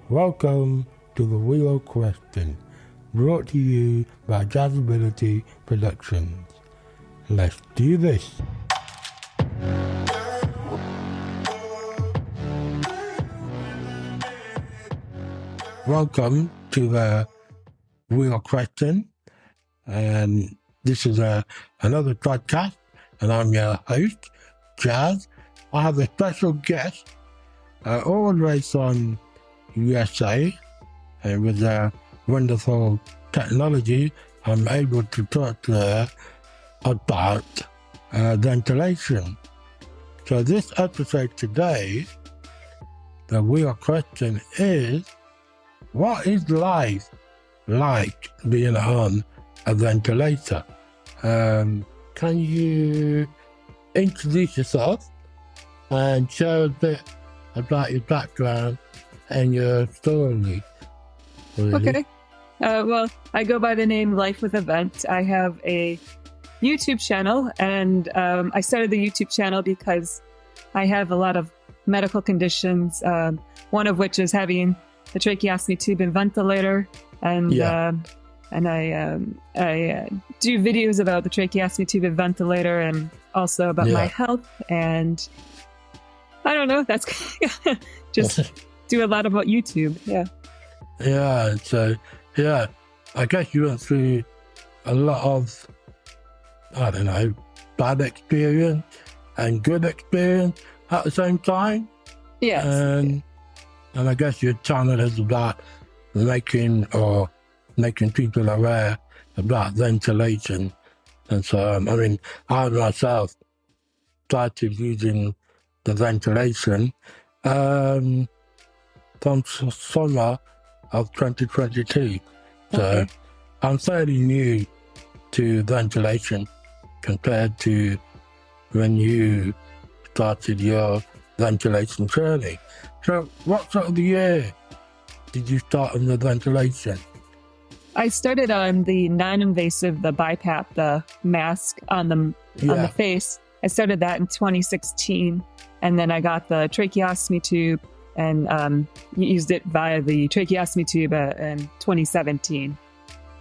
Welcome to the Wheel of Question, brought to you by Jazzability Productions. Let's do this. Welcome to the Wheel of Question, and this is another podcast, and I'm your host, Jazz. I have a special guest, all the way from USA, and with wonderful technology, I'm able to talk to her about ventilation. So this episode today, the real question is, what is life like being on a ventilator? Can you introduce yourself and share a bit about your background and your story? Really? Okay. Well, I go by the name Life with a Vent. I have a YouTube channel, and I started the YouTube channel because I have a lot of medical conditions, one of which is having the tracheostomy tube and ventilator, and I do videos about the tracheostomy tube and ventilator, and also about my health, and I don't know, that's just do a lot about YouTube. So I guess you went through a lot of, I don't know, bad experience and good experience at the same time. Yes. And I guess your channel is about making people aware about ventilation. And so, I myself started using the ventilation from summer of 2022. So I'm fairly new to ventilation compared to when you started your ventilation journey. So what sort of year did you start on the ventilation? I started on the non-invasive, the BiPAP, the mask on the face. I started that in 2016, and then I got the tracheostomy tube and used it via the tracheostomy tube in 2017.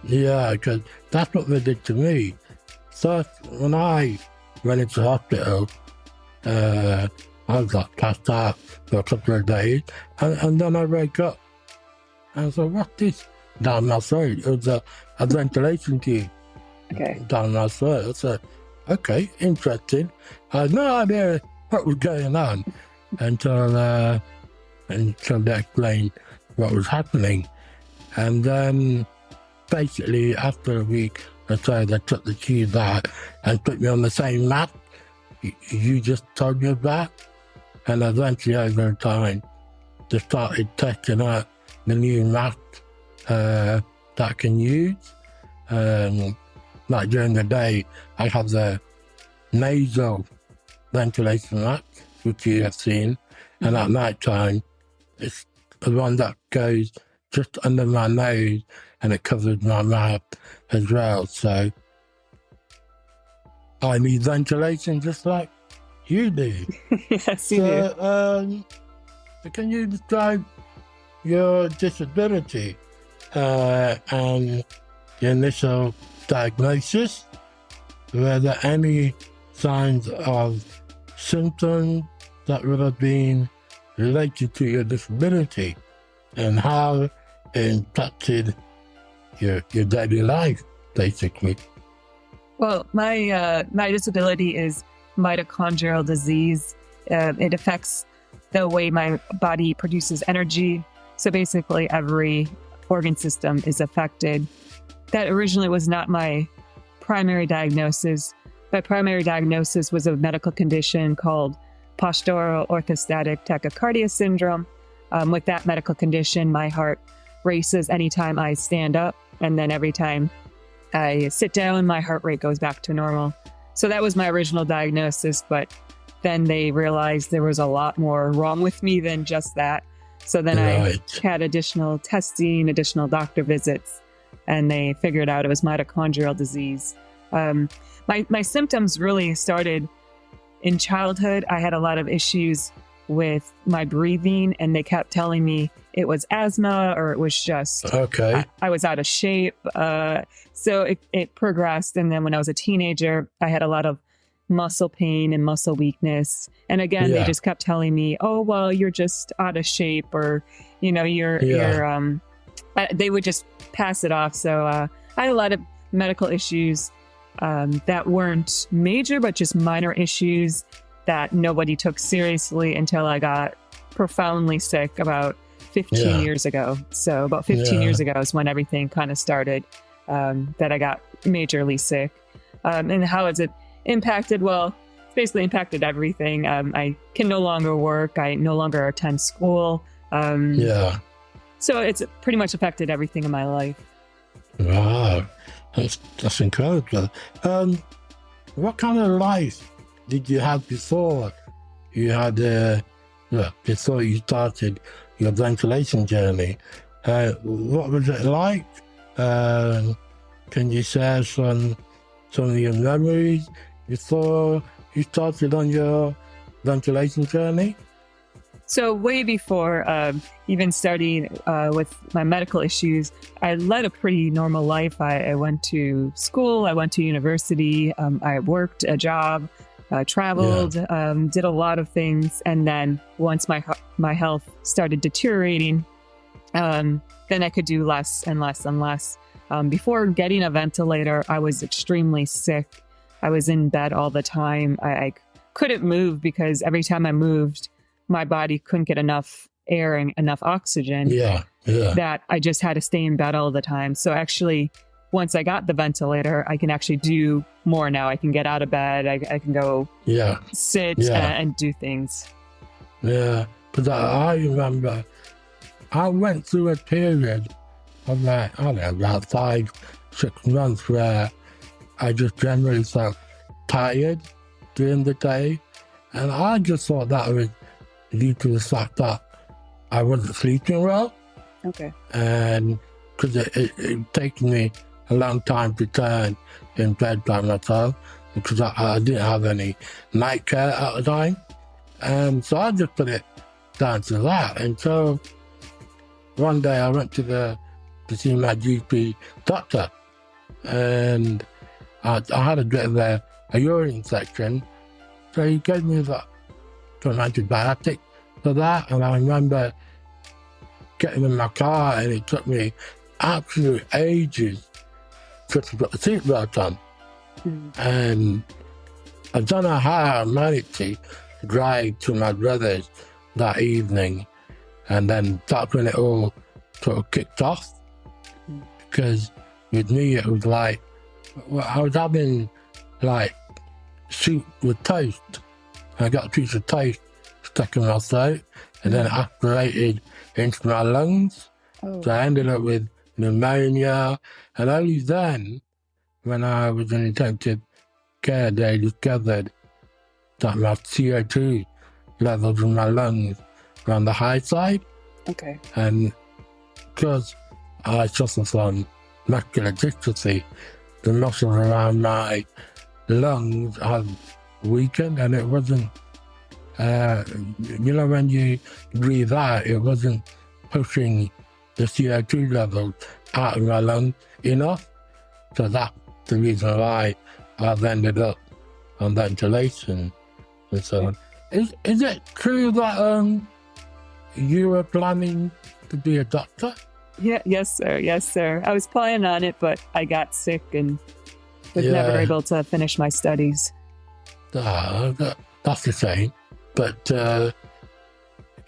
Yeah, because that's what they did to me. So when I went into hospital, I got passed out for a couple of days, and then I woke up. And so, what's this down my throat? It was a ventilation tube down my throat. I said, okay, interesting. I had no idea what was going on until they explained what was happening. And then, basically, after a week or so, they took the tube out and put me on the same mat you just told me about. And eventually, over time, they started testing out the new mask that I can use. Like during the day, I have the nasal ventilation mask, which you have seen, and at night time, it's the one that goes just under my nose and it covers my mouth as well. So I need ventilation just like you do. Yes, you do. So can you describe your disability and the initial diagnosis? Were there any signs of symptoms that would have been related to your disability, and how it impacted your daily life, basically? Well, my disability is mitochondrial disease. It affects the way my body produces energy. So basically every organ system is affected. That originally was not my primary diagnosis. My primary diagnosis was a medical condition called postural orthostatic tachycardia syndrome. With that medical condition, my heart races anytime I stand up, and then every time I sit down, my heart rate goes back to normal. So that was my original diagnosis, but then they realized there was a lot more wrong with me than just that. So then I had additional testing, additional doctor visits, and they figured out it was mitochondrial disease. My symptoms really started in childhood. I had a lot of issues with my breathing, and they kept telling me it was asthma or it was just Okay. I was out of shape. So it progressed. And then when I was a teenager, I had a lot of muscle pain and muscle weakness. And again, they Yeah. just kept telling me, oh, well, you're just out of shape, or, they would just pass it off. So I had a lot of medical issues that weren't major, but just minor issues that nobody took seriously until I got profoundly sick about 15 years ago. So about 15 years ago is when everything kind of started, that I got majorly sick. And how has it impacted? Well, it's basically impacted everything. I can no longer work. I no longer attend school. So it's pretty much affected everything in my life. Wow. That's incredible. What kind of life did you have before you had, before you started your ventilation journey? What was it like? Can you share some of your memories before you started on your ventilation journey? So way before even starting with my medical issues, I led a pretty normal life. I went to school, I went to university, I worked a job, traveled, did a lot of things. And then once my health started deteriorating, then I could do less and less and less. Before getting a ventilator, I was extremely sick. I was in bed all the time. I couldn't move because every time I moved, my body couldn't get enough air and enough oxygen. That I just had to stay in bed all the time. So actually, once I got the ventilator, I can actually do more now. I can get out of bed. I can go sit and do things. Yeah, because I remember I went through a period of about 5-6 months where I just generally felt tired during the day. And I just thought that was due to the fact that I wasn't sleeping well. Okay. And because it taken me a long time to turn in bed by myself because I didn't have any night care at the time. And so I just put it down to that. And so one day I went to see my GP doctor, and I had a bit of a urine infection. So he gave me an antibiotic for that, and I remember getting in my car, and it took me absolute ages just to put the seatbelt on. And I don't know how I managed to drive to my brother's that evening, and then that's when it all sort of kicked off. Because with me, it was like, I was having like soup with toast. I got a piece of toast stuck in my throat, and then it aspirated into my lungs. So I ended up with pneumonia. And only then, when I was in intensive care, they discovered that my CO2 levels in my lungs were on the high side. Okay. And because I suffer from muscular dystrophy, the muscles around my lungs have weakened, and it wasn't, when you breathe out, it wasn't pushing the CO2 levels out of my lungs enough. So that's the reason why I've ended up on ventilation and so on. Is it true that you were planning to be a doctor? Yes, sir. I was planning on it, but I got sick and was never able to finish my studies. That's the same. But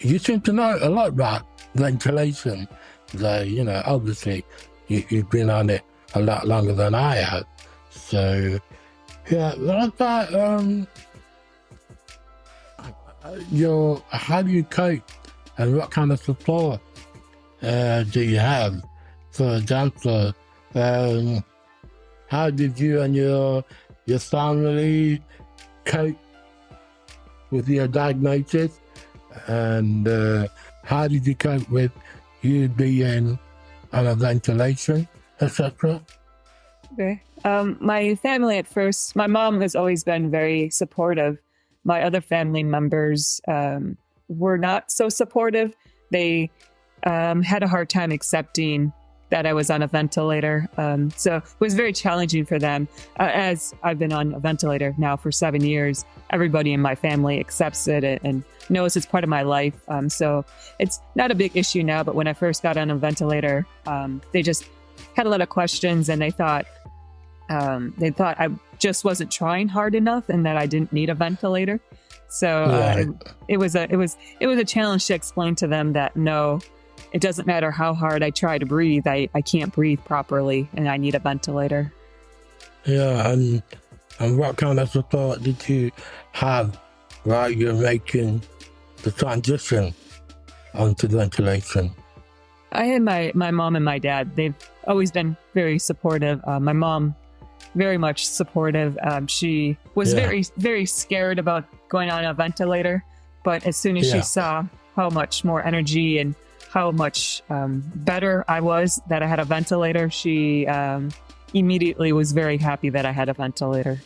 you seem to know a lot about ventilation. So, obviously you've been on it a lot longer than I have. So, what about how do you cope, and what kind of support do you have? For example, how did you and your family cope with your diagnosis, and how did you cope with you being on a ventilation, etc.? Okay. My family at first, my mom has always been very supportive. My other family members were not so supportive. They had a hard time accepting that I was on a ventilator. So it was very challenging for them. As I've been on a ventilator now for 7 years, everybody in my family accepts it and knows it's part of my life. So it's not a big issue now, but when I first got on a ventilator, they just had a lot of questions, and they thought I just wasn't trying hard enough and that I didn't need a ventilator. So it was a challenge to explain to them that no, it doesn't matter how hard I try to breathe, I can't breathe properly and I need a ventilator. Yeah, and what kind of support did you have while you're making the transition onto ventilation? I had my mom and my dad. They've always been very supportive. My mom, very much supportive. She was very, very scared about going on a ventilator. But as soon as she saw how much more energy and how much better I was that I had a ventilator, she immediately was very happy that I had a ventilator.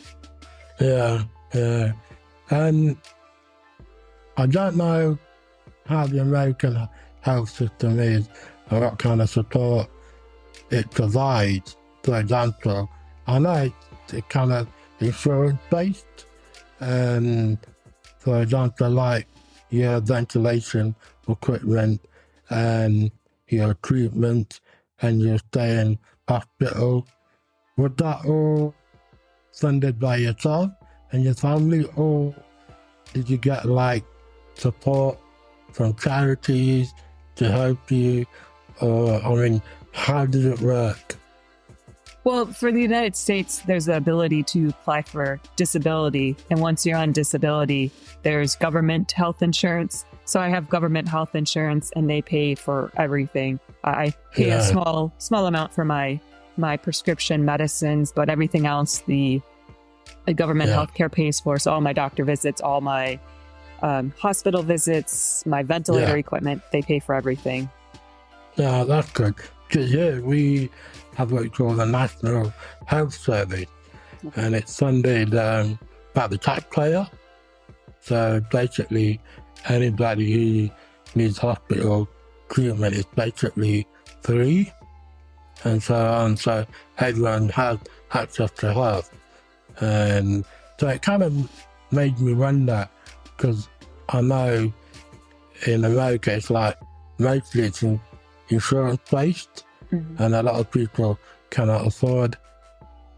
Yeah. And I don't know how the American health system is and what kind of support it provides. For example, I know it's kind of insurance-based, and for example, like your ventilation equipment and your treatment and your stay in hospital, was that all funded by yourself and your family, or did you get like support from charities to help you? Or, I mean, how did it work? Well, for the United States, there's the ability to apply for disability. And once you're on disability, there's government health insurance. So I have government health insurance and they pay for everything. I pay a small amount for my prescription medicines, but everything else the government healthcare pays for. So all my doctor visits, all my hospital visits, my ventilator equipment, they pay for everything. Yeah, that's good. Because we have what we call the National Health Service, and it's funded by the taxpayer. So basically, anybody who needs hospital treatment is basically free, and so on. So everyone has access to health. And so it kind of made me wonder, because I know in America it's like mostly it's insurance based, and a lot of people cannot afford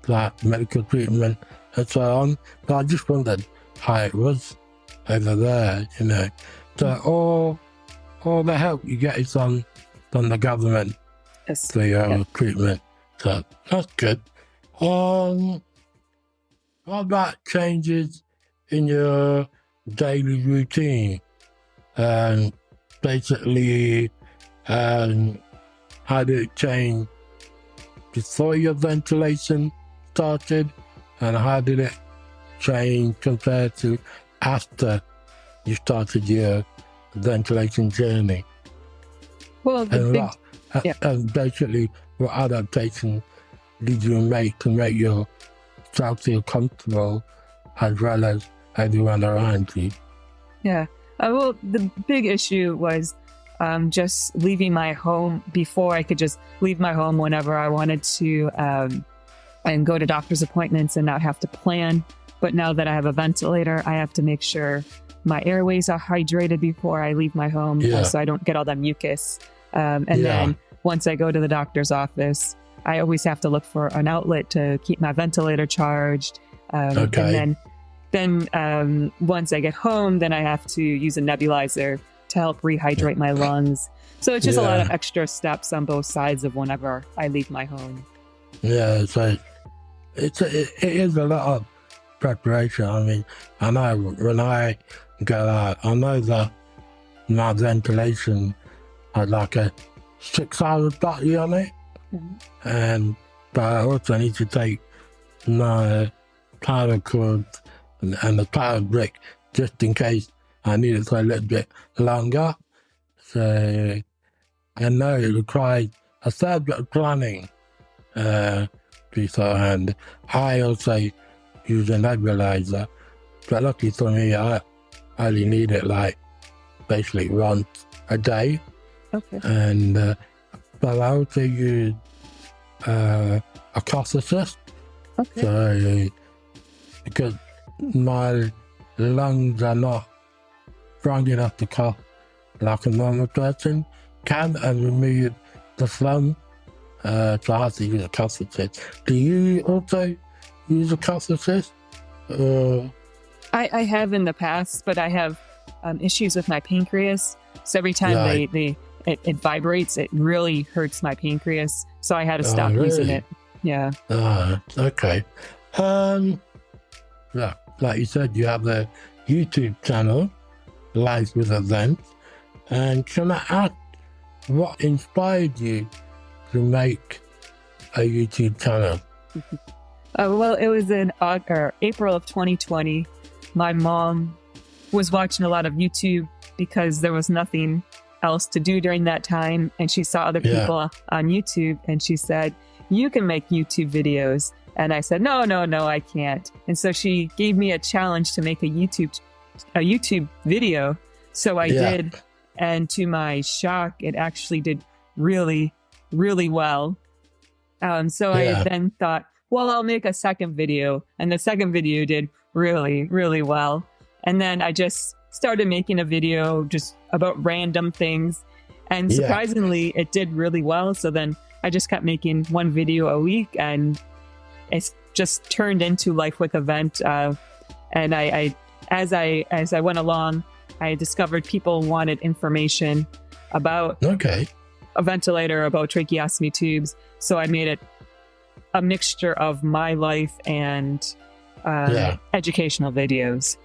like medical treatment and so on. So I just wondered how it was over there, So all the help you get is from the government for your treatment. So that's good. What about changes in your daily routine? Basically, how did it change before your ventilation started, and how did it change compared to after you started your ventilation journey? Well, and basically, what adaptation did you make to make yourself feel comfortable as well as everyone around you? Yeah. Well, the big issue was just leaving my home. Before, I could just leave my home whenever I wanted to and go to doctor's appointments and not have to plan. But now that I have a ventilator, I have to make sure my airways are hydrated before I leave my home, so I don't get all that mucus. Then once I go to the doctor's office, I always have to look for an outlet to keep my ventilator charged. And then once I get home, then I have to use a nebulizer to help rehydrate my lungs. So it's just a lot of extra steps on both sides of whenever I leave my home. Yeah, so it is a lot of preparation. I mean, I know when I go out, I know that my ventilation has like a 6-hour battery on it, but I also need to take my power cord and the power brick just in case I need it for a little bit longer. So I know it requires a fair bit of planning beforehand. I also use a nebulizer, but luckily for me, I only need it like basically once a day. Okay. And but I also use a cough assist. Okay. So because my lungs are not strong enough to cough like a normal person can and remove the phlegm, so I have to use a cough assist. Do you also use a cough assist? I have in the past, but I have issues with my pancreas. So every time Right. it vibrates, it really hurts my pancreas. So I had to stop using Really? it. Yeah. Okay. Yeah, like you said, you have a YouTube channel, Live with Events. And can I ask what inspired you to make a YouTube channel? Well, it was in April of 2020. My mom was watching a lot of YouTube because there was nothing else to do during that time. And she saw other Yeah. people on YouTube and she said, "You can make YouTube videos." And I said, no, I can't. And so she gave me a challenge to make a YouTube video. So I Yeah. did. And to my shock, it actually did really, really well. So Yeah. I then thought, well, I'll make a second video. And the second video did really, really well. And then I just started making a video just about random things. And Yeah. surprisingly, it did really well. So then I just kept making one video a week and it's just turned into Life with Event. And as I went along, I discovered people wanted information about Okay. a ventilator, about tracheostomy tubes. So I made it a mixture of my life and educational videos.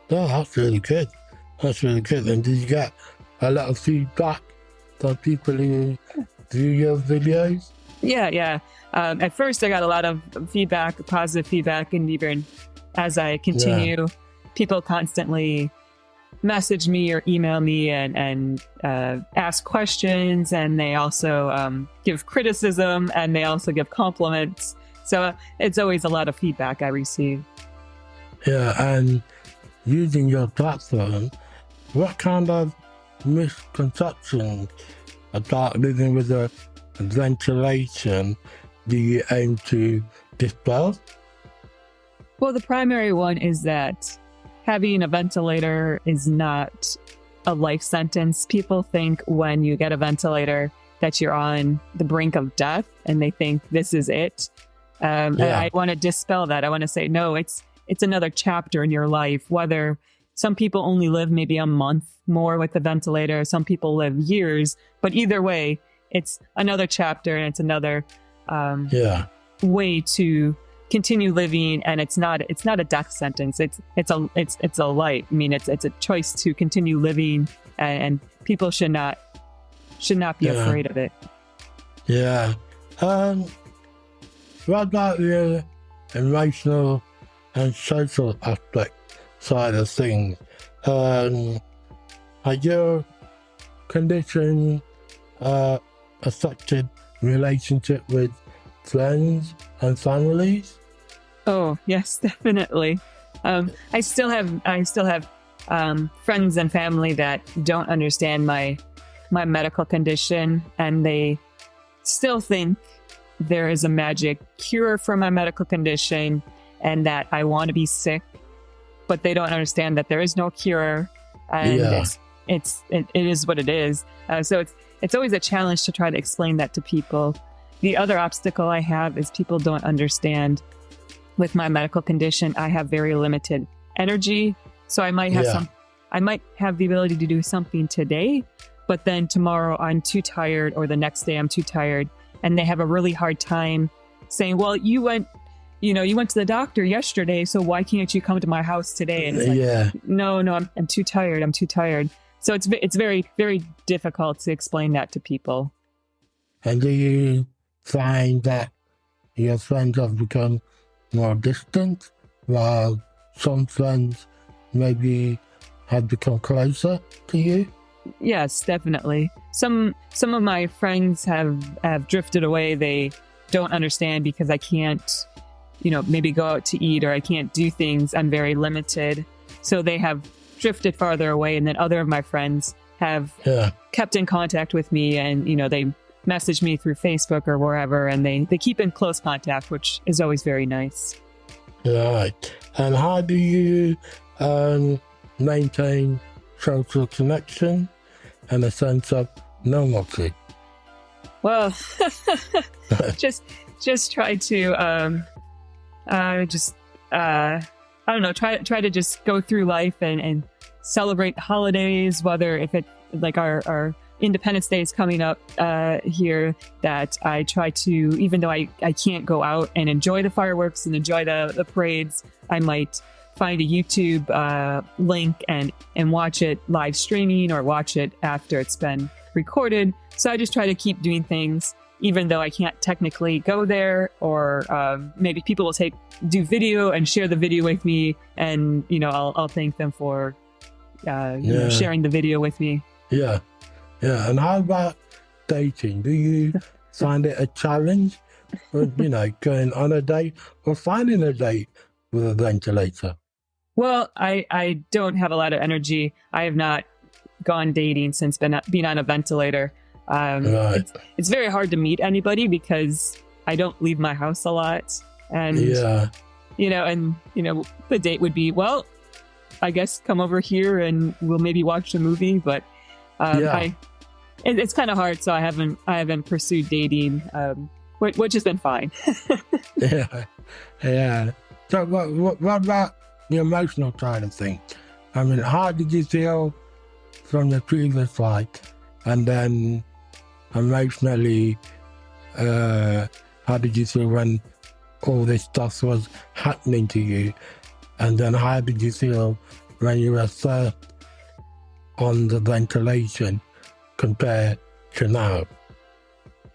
Oh, that's really good. That's really good. And did you get a lot of feedback from people who view your videos? Yeah. At first, I got a lot of feedback, positive feedback, and even as I continue, people constantly message me or email me and ask questions, and they also give criticism and they also give compliments. So it's always a lot of feedback I receive. Yeah, and using your platform, what kind of misconceptions about living with a ventilation do you aim to dispel? Well, the primary one is that having a ventilator is not a life sentence. People think when you get a ventilator that you're on the brink of death and they think this is it. And I want to dispel that. I want to say, no, it's another chapter in your life. Whether some people only live maybe a month more with the ventilator, some people live years, but either way, it's another chapter and it's another way to continue living, and it's not a death sentence. It's a life. I mean, it's a choice to continue living, and people should not be afraid of it. Yeah. What about the emotional and social aspect side of things? Has your condition affected relationship with friends and families? Oh, yes, definitely. I still have friends and family that don't understand my medical condition, and they still think there is a magic cure for my medical condition and that I want to be sick, but they don't understand that there is no cure, and it is what it is. So it's always a challenge to try to explain that to people. The other obstacle I have is people don't understand with my medical condition, I have very limited energy. So I might have I might have the ability to do something today, but then tomorrow I'm too tired, or the next day I'm too tired. And they have a really hard time saying, well, you went to the doctor yesterday, so why can't you come to my house today? And it's like, no, I'm too tired. I'm too tired. So it's very, very difficult to explain that to people. And do you find that your friends have become more distant, while some friends maybe have become closer to you? Yes, definitely. Some of my friends have drifted away. don't understand because I can't, maybe go out to eat, or I can't do things. I'm very limited. So they have drifted farther away. And then other of my friends have kept in contact with me, and, they message me through Facebook or wherever, and they keep in close contact, which is always very nice. Right. And how do you maintain social connection and a sense of normalcy? Well, just try to I don't know, try to just go through life and celebrate the holidays, whether if it like our Independence Day is coming up here, that I try to, even though I can't go out and enjoy the fireworks and enjoy the parades, I might find a YouTube link and watch it live streaming, or watch it after it's been recorded. So I just try to keep doing things, even though I can't technically go there, or maybe people will do video and share the video with me, and I'll thank them for sharing the video with me. Yeah. And how about dating? Do you find it a challenge, or, going on a date or finding a date with a ventilator? Well, I don't have a lot of energy. I have not gone dating since being on a ventilator. Right. It's very hard to meet anybody because I don't leave my house a lot. And, the date would be, well, I guess come over here and we'll maybe watch a movie. But it's kind of hard. So I haven't pursued dating, which has been fine. Yeah. So what about the emotional side of things? I mean, how did you feel from the previous life? And then emotionally, how did you feel when all this stuff was happening to you? And then how did you feel when you were first on the ventilation compared to now?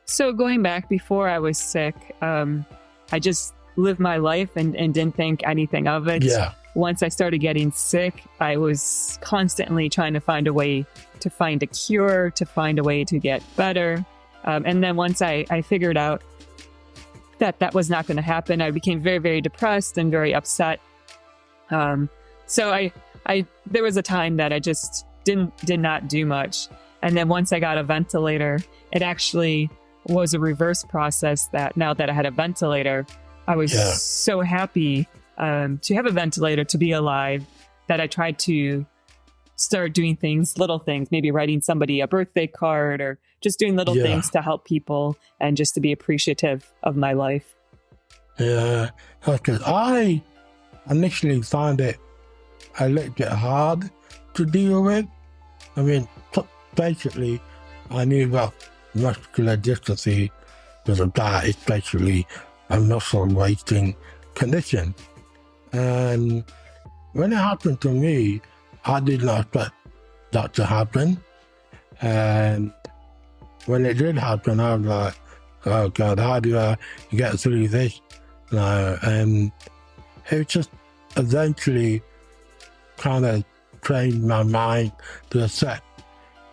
So going back, before I was sick, I just lived my life and didn't think anything of it. Yeah. Once I started getting sick, I was constantly trying to find a way to find a cure, to find a way to get better. And then once I figured out that was not going to happen, I became very, very depressed and very upset. So there was a time that I just did not do much. And then once I got a ventilator, it actually was a reverse process, that now that I had a ventilator, I was so happy to have a ventilator, to be alive, that I tried to start doing little things, maybe writing somebody a birthday card, or just doing little things to help people and just to be appreciative of my life. Yeah, because I initially found it a little bit hard to deal with. I mean, basically, I knew about muscular dystrophy was it's basically a muscle wasting condition. And when it happened to me, I did not expect that to happen. And when it did happen, I was like, oh God, how do I get through this now? And it just eventually kind of trained my mind to accept,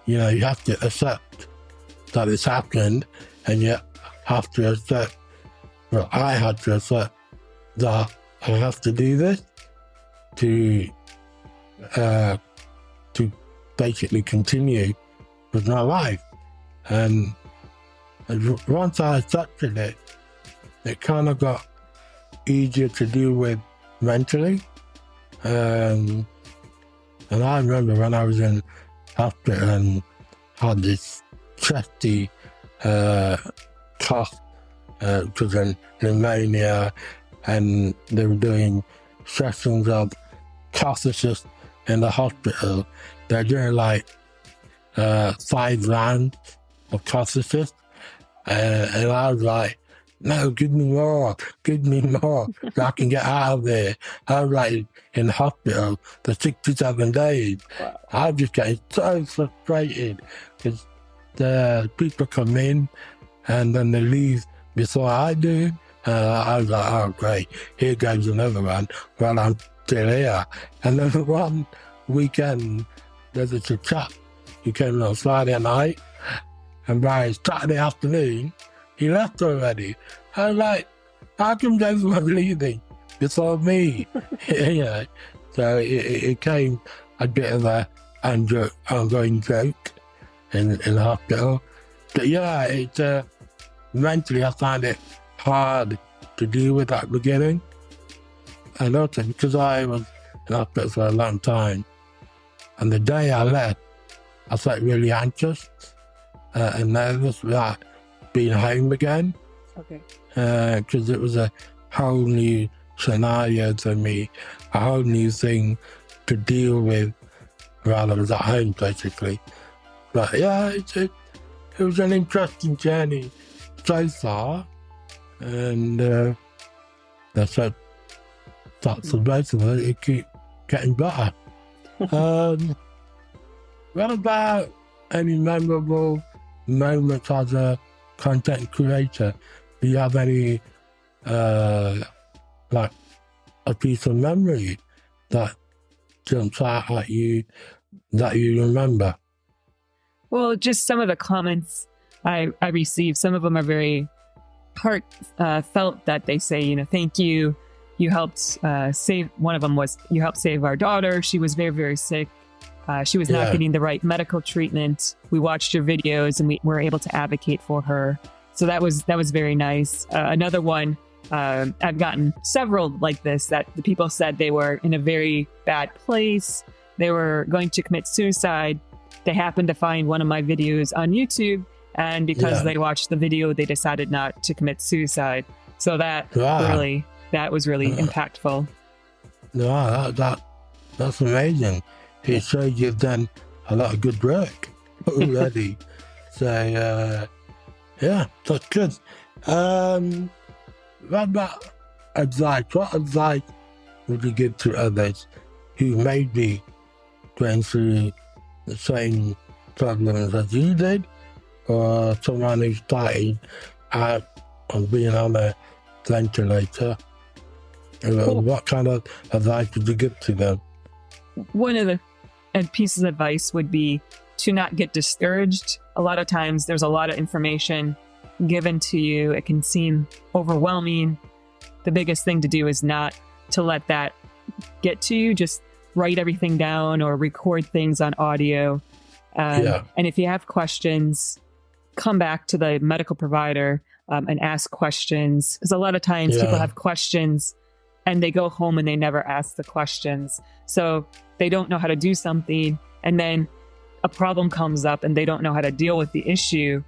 you have to accept that it's happened, and you have to accept, well, I had to accept that I have to do this to basically continue with my life. And once I accepted it, it kind of got easier to deal with mentally. And I remember when I was in hospital and had this chesty cough, because of pneumonia, and they were doing sessions of catheters in the hospital. They're doing like 5 rounds of catheters, and I was like, no, give me more, so I can get out of there. I was like in hospital for 67 days. Wow. I was just getting so frustrated because the people come in and then they leave before I do. I was like, oh great, here goes another one while I'm still here. And then one weekend, there's a chap who came on Friday night, and by Saturday afternoon, he left already. I was like, how come everyone's leaving before me? So it came a bit of a ongoing joke in the hospital. But yeah, mentally I found it hard to deal with at the beginning. And also because I was in hospital for a long time, and the day I left, I felt really anxious and nervous about being home again. Okay. Because it was a whole new scenario to me, a whole new thing to deal with while I was at home, basically. But yeah, it was an interesting journey so far, and that's what for both of us. It keeps getting better. What about any memorable moments as a content creator? Do you have any, like a piece of memory that jumps out at you that you remember? Well, just some of the comments I received. Some of them are very heartfelt. That they say, thank you. You helped save. One of them was, you helped save our daughter. She was very, very sick. She was not getting the right medical treatment. We watched your videos and we were able to advocate for her. So that was very nice. Another one, I've gotten several like this, that the people said they were in a very bad place. They were going to commit suicide. They happened to find one of my videos on YouTube, and because they watched the video, they decided not to commit suicide. So that was really impactful. Wow, that's amazing. It shows you've done a lot of good work already. So, yeah, that's good. What about advice? What advice would you give to others who may be going through the same problems as you did, or someone who started out on being on a ventilator? What kind of advice would you give to them? One of the pieces of advice would be to not get discouraged. A lot of times there's a lot of information given to you. It can seem overwhelming. The biggest thing to do is not to let that get to you. Just write everything down or record things on audio. And if you have questions, come back to the medical provider and ask questions. Because a lot of times people have questions and they go home and they never ask the questions. So they don't know how to do something, and then a problem comes up and they don't know how to deal with the issue.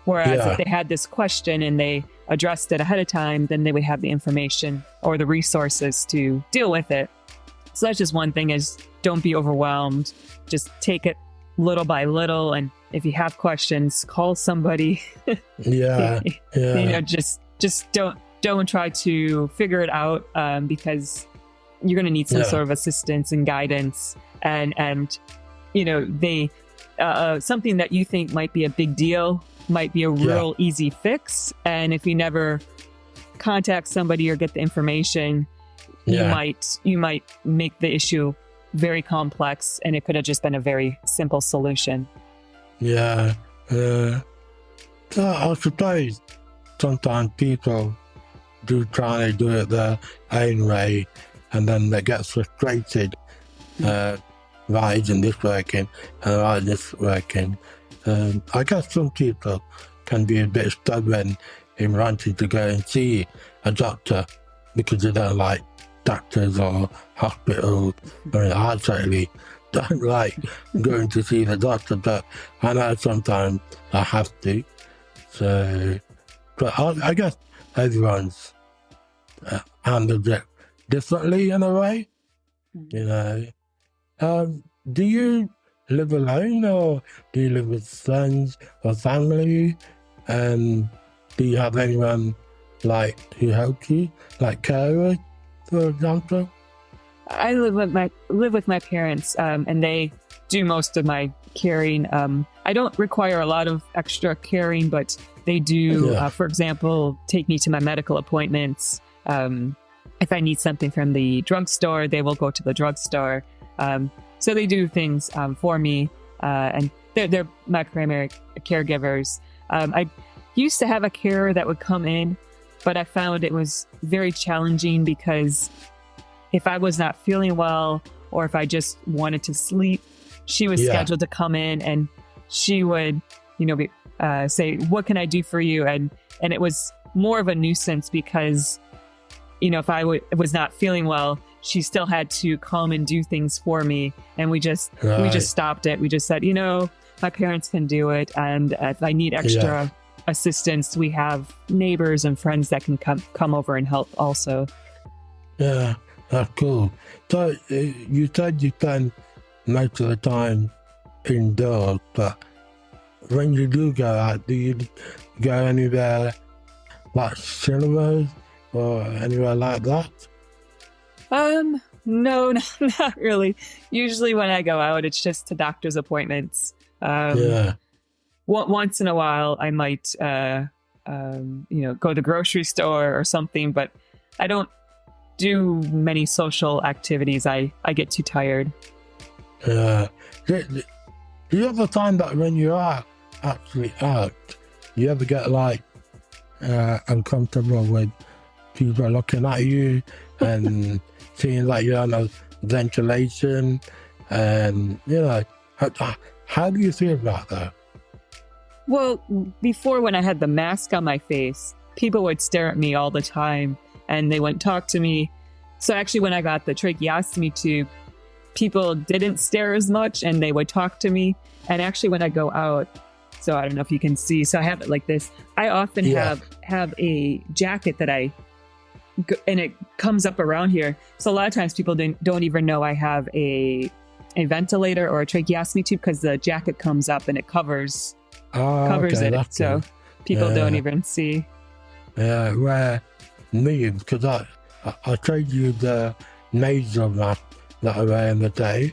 Whereas if they had this question and they addressed it ahead of time, then they would have the information or the resources to deal with it. So that's just one thing, is don't be overwhelmed. Just take it little by little. And if you have questions, call somebody. Just don't try to figure it out, because you're going to need some sort of assistance and guidance. And they something that you think might be a big deal might be a real easy fix. And if you never contact somebody or get the information, you might make the issue very complex, and it could have just been a very simple solution. So I suppose sometimes people do try to do it their own way, and then they get frustrated. Why isn't this working? And why is this working? I guess some people can be a bit stubborn in wanting to go and see a doctor because they don't like doctors or hospitals. I mean, I certainly don't like going to see the doctor, but I know sometimes I have to. So, but I guess everyone's handled it differently in a way, Do you live alone, or do you live with friends or family? And do you have anyone who helps you, like carers, for example? I live with my parents, and they do most of my caring. I don't require a lot of extra caring, but they do. For example, take me to my medical appointments. If I need something from the drugstore, they will go to the drugstore. So they do things for me, and they're my primary caregivers. I used to have a carer that would come in but I found it was very challenging because if I was not feeling well or if I just wanted to sleep, she was scheduled to come in and she would, say, "What can I do for you?" And it was more of a nuisance because, if I was not feeling well, she still had to come and do things for me. And we just stopped it. We just said, my parents can do it. And if I need extra assistance, we have neighbors and friends that can come over and help also. Yeah, that's cool. So you said you spend most of the time indoors, but when you do go out, do you go anywhere like cinemas or anywhere like that? No, not really. Usually when I go out, it's just to doctor's appointments. Once in a while, I might, go to the grocery store or something, but I don't do many social activities. I get too tired. Do you ever find that when you are actually out, you ever get uncomfortable with people looking at you and seeing like you're on a ventilation, and how do you feel about that? Well, before, when I had the mask on my face, people would stare at me all the time and they wouldn't talk to me. So actually, when I got the tracheostomy tube, people didn't stare as much and they would talk to me. And actually, when I go out, so I don't know if you can see, so I have it like this. I often have a jacket that and it comes up around here. So a lot of times people don't even know I have a ventilator or a tracheostomy tube because the jacket comes up and it covers it. So people don't even see. Yeah, where me, because I showed you the nasal mask that I wear in the day.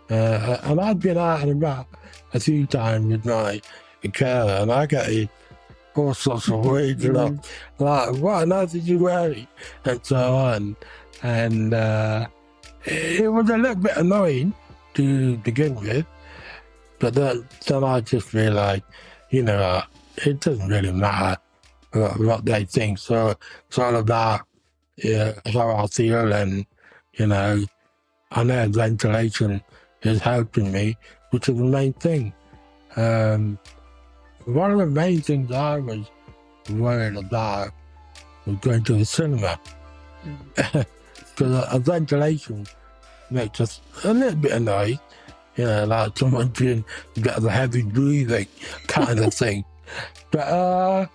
And I've been out and about a few times with my carer, and I get all sorts of weird looks, like, what on earth are you wearing? And so on. And it was a little bit annoying to begin with, but then I just realized, it doesn't really matter what they think. So it's all about how I feel, and, I know ventilation is helping me, which is the main thing. One of the main things I was worried about was going to the cinema. Because a ventilation makes us a little bit annoyed, like someone doing a bit of a heavy breathing kind of thing. But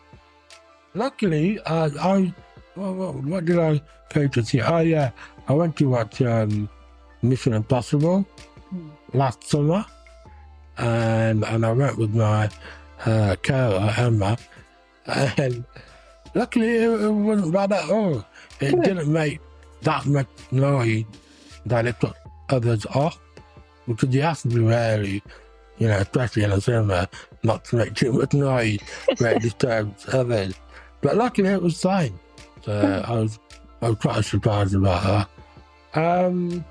luckily, what did I go to see? Oh yeah, I went to watch Mission Impossible last summer, and I went with my carer, Emma, and luckily it wasn't bad at all. It didn't make that much noise that it put others off, because you have to be wary, especially in a cinema, not to make too much noise where it disturbs others. But luckily it was fine. So I was quite surprised about that.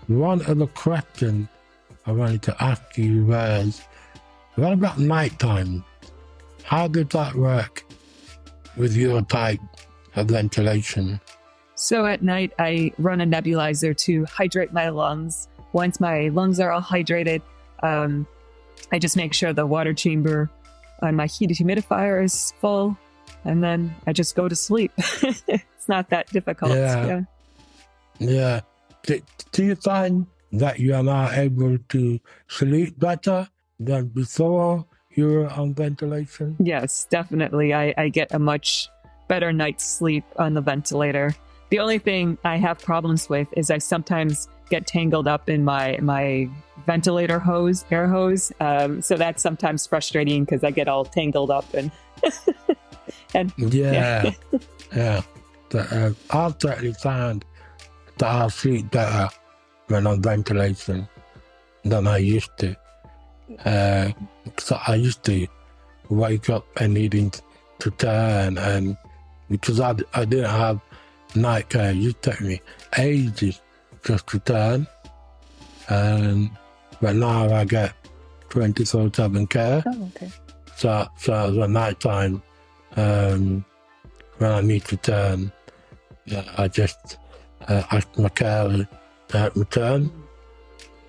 One other question I wanted to ask you was, what about nighttime? How did that work with your type of ventilation? So at night, I run a nebulizer to hydrate my lungs. Once my lungs are all hydrated, I just make sure the water chamber on my heated humidifier is full, and then I just go to sleep. It's not that difficult. Yeah. Do you find that you are now able to sleep better than before you were on ventilation? Yes, definitely. I get a much better night's sleep on the ventilator. The only thing I have problems with is I sometimes get tangled up in my ventilator hose, air hose. So that's sometimes frustrating because I get all tangled up and yeah. I've certainly found that I sleep better when on ventilation than I used to. So I used to wake up and needing to turn, and because I didn't have night care, it used to take me ages just to turn. But now I get 24/7 care. Oh, okay. So the night time, when I need to turn, I just ask my carer to return.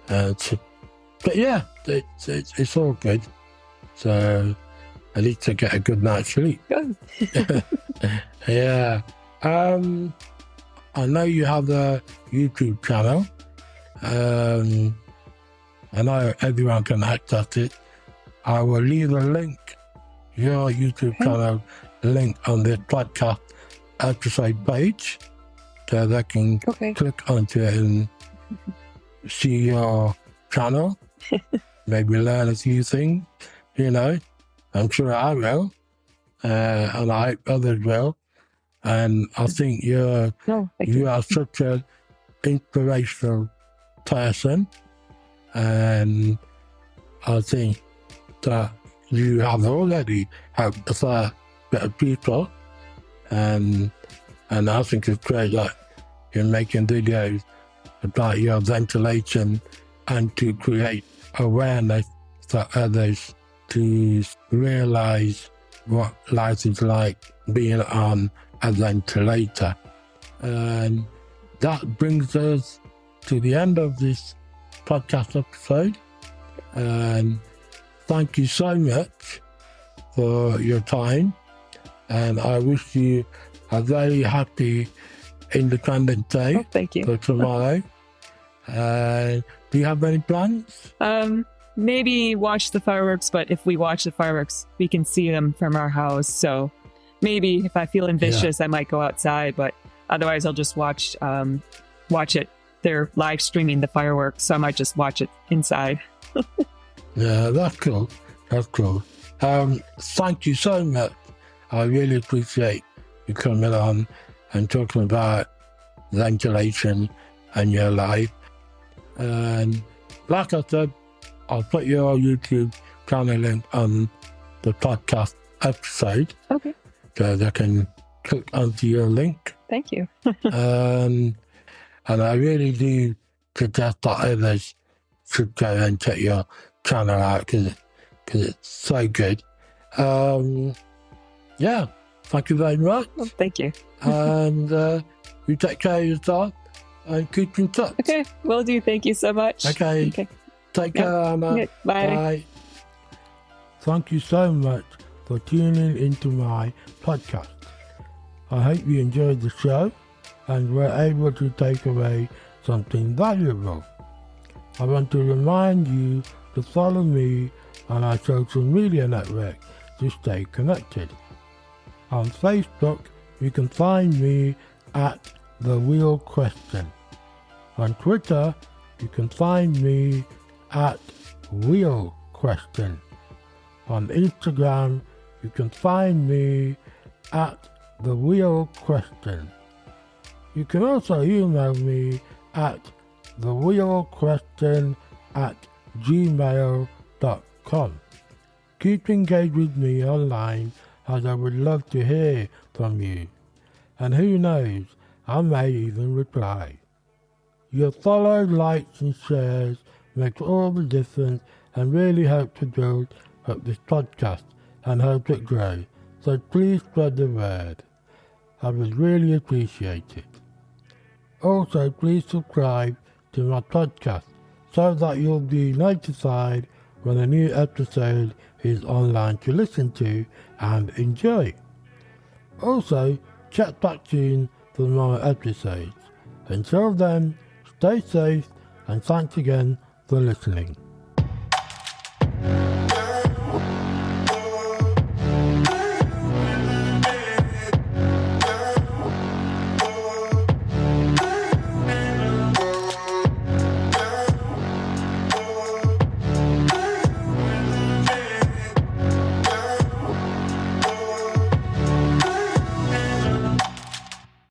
But yeah, it's all good. So I need to get a good night's sleep. Good. Yeah. I know you have a YouTube channel. I know everyone can access it. I will leave a link, your YouTube channel link on this podcast episode page, so they can click onto it and see your channel, maybe learn a few things, I'm sure I will, and I hope others will. And I think you are such an inspirational person, and I think that you have already helped a fair bit of people, and I think it's great that you're making videos about your ventilation and to create awareness for others to realize what life is like being on a ventilator. And that brings us to the end of this podcast episode. And thank you so much for your time. And I wish you a very happy Independence Day thank you. for tomorrow. Do you have any plans? Maybe watch the fireworks, but if we watch the fireworks, we can see them from our house. So maybe if I feel ambitious, I might go outside, but otherwise I'll just watch it. They're live streaming the fireworks, so I might just watch it inside. Yeah, that's cool. That's cool. Thank you so much. I really appreciate you coming on and talking about ventilation and your life. And like I said, I'll put your YouTube channel link on the podcast episode. Okay. So they can click onto your link. Thank you. And I really do suggest that others should go and check your channel out because it's so good. Yeah, thank you very much. Well, thank you. And you take care of yourself and keep in touch. Okay, will do. Thank you so much. Okay. Take care, Anna. Okay, bye. Bye. Thank you so much for tuning into my podcast. I hope you enjoyed the show and were able to take away something valuable. I want to remind you to follow me on our social media network to stay connected. On Facebook, you can find me at The Real Question. On Twitter, you can find me at Real Question. On Instagram, you can find me at The Real Question. You can also email me at therealquestion@gmail.com. Keep engaged with me online as I would love to hear from you. And who knows, I may even reply. Your follow, likes and shares makes all the difference and really help to build up this podcast and help it grow. So please spread the word. I would really appreciate it. Also, please subscribe to my podcast so that you'll be notified when a new episode is online to listen to and enjoy. Also, check back soon for more episodes. Until then, stay safe and thanks again for listening.